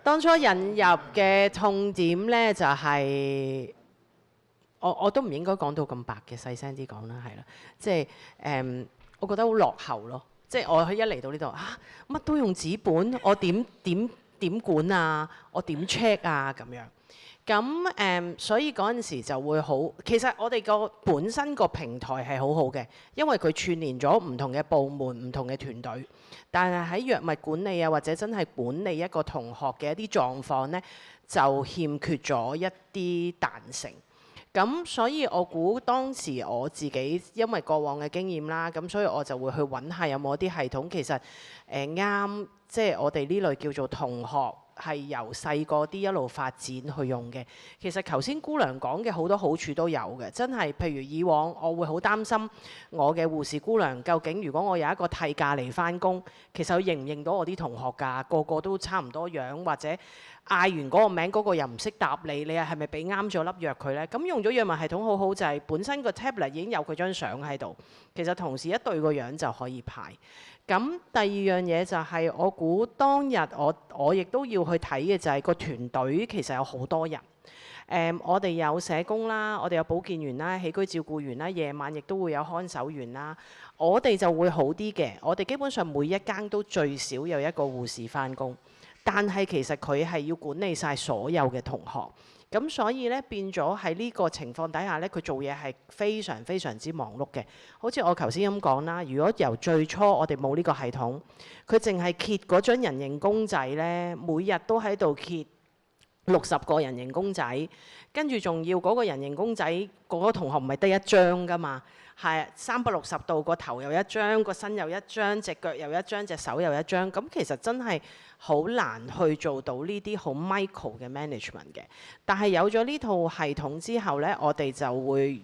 當初引入嘅痛點咧，就係、我都唔應該講到咁白嘅，細聲啲講啦，係啦，即係我覺得好落後咯。即係我一嚟到呢度乜都用紙本，我點管啊？我點 check 啊？咁樣咁所以嗰陣時就會好。其實我哋個本身個平台係好好嘅，因為佢串連咗唔同嘅部門、唔同嘅團隊。但係喺藥物管理啊，或者真係管理一個同學嘅一啲狀況呢，就欠缺咗一啲彈性。咁所以我估當時我自己因為過往嘅經驗啦，咁所以我就會去揾下有冇一啲系統其實啱，即係我哋呢類叫做同學係由細個啲一路發展去用嘅。其實頭先姑娘講嘅好多好處都有嘅，真係譬如以往我會好擔心我嘅護士姑娘究竟如果我有一個替假嚟返工，其實佢認唔認到我啲同學㗎？個個都差唔多樣，或者嗌完嗰個名嗰個又唔識答你，你係咪俾啱咗粒藥佢呢？咁用咗藥物系統好好就係本身個 tablet 已經有佢張相喺度，其實同事一對個樣就可以排。咁第二樣嘢就係我估當日我亦都要去睇嘅就係個團隊其實有好多人。我哋有社工啦，我哋有保健員啦、起居照顧員啦，夜晚亦都會有看守員啦。我哋就會好啲嘅，我哋基本上每一間都最少有一個護士返工。但係其實佢係要管理晒所有嘅同學，咁所以咧變咗喺呢個情況底下咧，佢做嘢係非常非常之忙碌嘅。好似我頭先咁講啦，如果由最初我哋冇呢個系統，佢淨係揭嗰張人形公仔咧，每日都喺度揭60個人形公仔，跟住仲要嗰個人形公仔嗰個同學唔係得一張㗎嘛。係360度，個頭又一張，個身又一張，隻腳又一張，隻手又一張。咁其實真係好難去做到呢啲好 micro 嘅 management 嘅。但係有咗呢套系統之後呢，我哋就會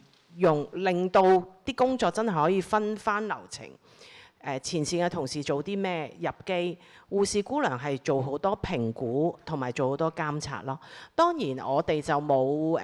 令到啲工作真係可以分翻流程。前線嘅同事做啲咩入機，護士姑娘係做好多評估同埋做好多監察咯。當然我哋就冇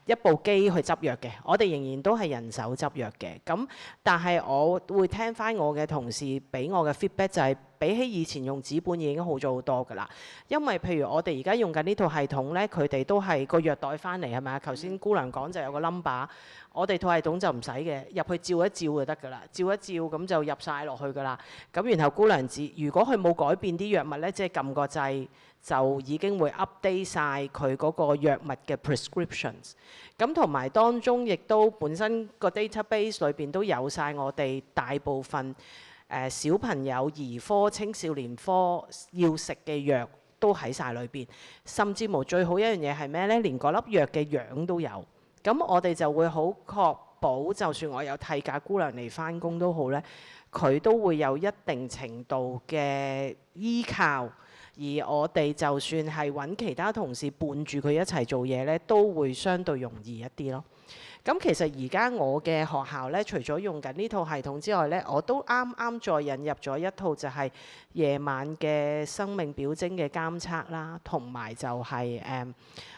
一部機去執藥嘅，我哋仍然都係人手執藥嘅。咁但係我會聽翻我嘅同事俾我嘅 feedback 就係比起以前用紙本已經好咗好多㗎啦。因為譬如我哋而家用緊呢套系統呢，佢哋都係個藥袋翻嚟係咪啊？頭先姑娘講就有個 number。我哋套系統就唔使嘅，入去照一照就得㗎啦，照一照咁就入晒落去㗎啦。咁然後姑娘如果佢冇改變啲藥物呢，即係撳個掣就已經會 update 晒佢嗰個藥物嘅 prescriptions。咁同埋當中亦都本身個 database 裏邊都有晒我哋大部分小朋友兒科、青少年科要食嘅藥都喺晒裏邊，甚至乎最好一樣嘢係咩呢？連嗰粒藥嘅樣都有。咁我哋就會好確保，就算我有替假姑娘嚟返工都好呢，佢都會有一定程度嘅依靠，而我哋就算係揾其他同事伴住佢一齊做嘢呢，都會相對容易一啲咯。咁其實而家我嘅學校呢，除咗用緊呢套系統之外呢，我都啱啱再引入咗一套就係夜晚嘅生命表徵嘅監測啦，同埋就係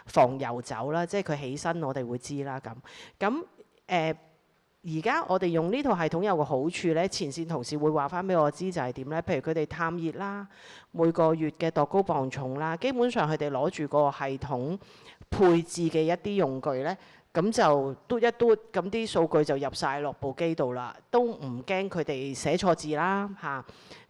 防遊走啦，即係佢起身我哋會知啦咁。咁而家我哋用呢套系統有個好處呢，前線同事會話翻俾我知就係點呢？譬如佢哋探熱啦，每個月嘅度高磅重啦，基本上佢哋攞住個系統配置嘅一啲用具呢。咁就嘟一嘟，咁啲數據就入晒落部機度啦，都唔驚佢哋寫錯字啦嚇。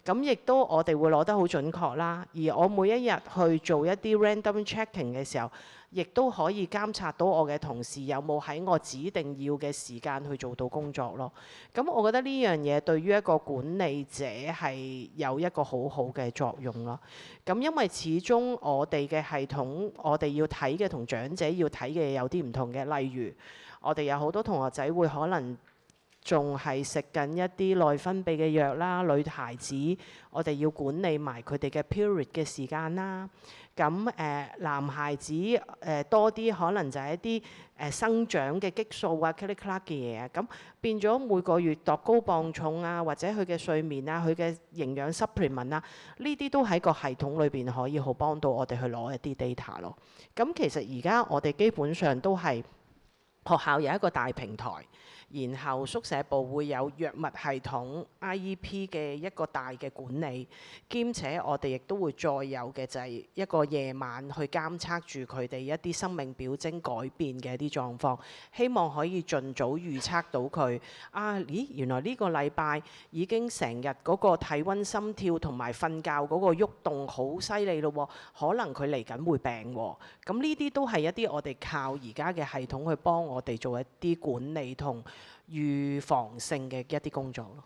咁亦都我哋會攞得好準確啦。而我每一日去做一啲 random checking 嘅時候，亦都可以監察到我嘅同事有冇喺我指定要嘅時間去做到工作咯。咁我覺得呢樣嘢對於一個管理者係有一個好好嘅作用咯。咁因為始終我哋嘅系統，我哋要睇嘅同長者要睇嘅有啲唔同嘅，例如我哋有好多同學仔會可能仲係食緊一啲內分泌嘅藥啦，女孩子我哋要管理埋佢哋嘅 period 嘅時間啦。咁男孩子多啲可能就係一啲生長嘅激素啊、click clack 嘅嘢啊，咁變咗每個月度高磅重啊，或者佢嘅睡眠啊、佢嘅營養 supplement 啊，呢啲都喺個系統裏邊可以好幫到我哋去攞一啲 data 咯。咁其實而家我哋基本上都係學校有一個大平台，然後宿舍部會有藥物系統 IEP 嘅一個大嘅管理，兼且我哋亦都會再有嘅就係一個夜晚去監測住佢哋一啲生命表徵改變嘅一啲狀況，希望可以盡早預測到佢咦原來呢個禮拜已經成日嗰個體温、心跳同埋瞓覺嗰個喐動好犀利咯喎，可能佢嚟緊會病喎。咁呢啲都係一啲我哋靠而家嘅系統去幫我哋做一啲管理同預防性嘅一啲工作咯。